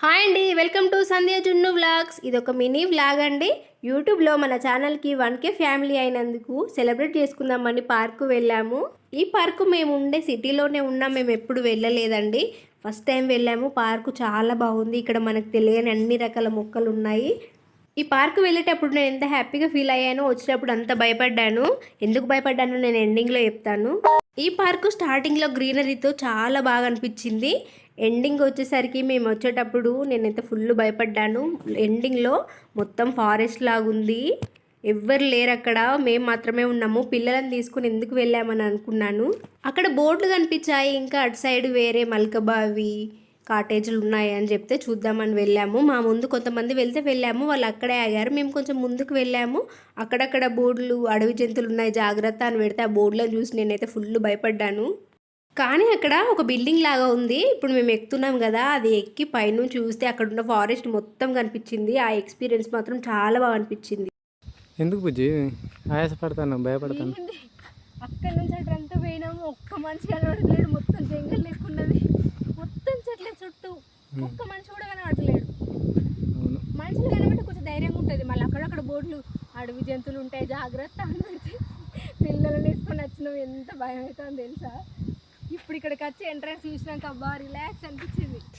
Hi అండి, welcome to సంధ్య జున్ను vlogs. ఇది ఒక మినీ వ్లాగ్ అండి. యూట్యూబ్లో మన ఛానల్కి 1K ఫ్యామిలీ అయినందుకు సెలబ్రేట్ చేసుకుందామని పార్కు వెళ్ళాము. ఈ పార్కు మేము ఉండే సిటీలోనే ఉన్నాం, మేము ఎప్పుడు వెళ్ళలేదండి. ఫస్ట్ టైం వెళ్ళాము. పార్కు చాలా బాగుంది. ఇక్కడ మనకు తెలియని అన్ని రకాల మొక్కలు ఉన్నాయి. ఈ పార్కు వెళ్ళేటప్పుడు నేను ఎంత హ్యాపీగా ఫీల్ అయ్యానో, వచ్చేటప్పుడు అంత భయపడ్డాను. ఎందుకు భయపడ్డానో నేను ఎండింగ్లో చెప్తాను. ఈ పార్కు స్టార్టింగ్లో గ్రీనరీతో చాలా బాగా అనిపించింది. ఎండింగ్ వచ్చేసరికి మేము వచ్చేటప్పుడు నేనైతే ఫుల్ భయపడ్డాను. ఎండింగ్లో మొత్తం ఫారెస్ట్ లాగుంది, ఎవ్వరు లేరు అక్కడ, మేము మాత్రమే ఉన్నాము. పిల్లలను తీసుకుని ఎందుకు వెళ్ళామని అనుకున్నాను. అక్కడ బోర్డులు కనిపించాయి, ఇంకా అటు సైడ్ వేరే మల్కబావి కాటేజీలు ఉన్నాయి అని చెప్తే చూద్దామని వెళ్ళాము. మా ముందు కొంతమంది వెళ్ళాము, వాళ్ళు అక్కడే ఆగారు. మేము కొంచెం ముందుకు వెళ్ళాము. అక్కడక్కడ బోర్డులు, అడవి జంతువులు ఉన్నాయి జాగ్రత్త అని పెడితే ఆ బోర్డులను చూసి నేనైతే ఫుల్ భయపడ్డాను. కానీ అక్కడ ఒక బిల్డింగ్ లాగా ఉంది. ఇప్పుడు మేము ఎక్కుతున్నాం కదా, అది ఎక్కి పైనుంచి చూస్తే అక్కడ ఉన్న ఫారెస్ట్ మొత్తం కనిపించింది. ఆ ఎక్స్పీరియన్స్ మాత్రం చాలా బాగా అనిపించింది. ఎందుకు బుజ్జి ఆయాసపడతాను, భయపడతాను? అక్కడ నుంచి అక్కడంతా పోయినాము, ఒక్క మనిషి కనబడలేడు. మొత్తం జంగల్ లేకున్నది, మొత్తం చెట్ల చుట్టూ ఒక్క మనిషి కూడా కనబడలేడు. మనుషులు కనబడితే కొంచెం ధైర్యంగా ఉంటుంది. మళ్ళీ అక్కడక్కడ బోర్డులు, అడవి జంతువులు ఉంటాయి జాగ్రత్త అని పెడితే పిల్లలను తీసుకొని వచ్చినాం. ఎంత భయం అవుతుందో తెలుసా. ఇప్పుడు ఇక్కడికి వచ్చి ఎంట్రన్స్ చూసినాక అబ్బా రిలాక్స్ అనిపించింది.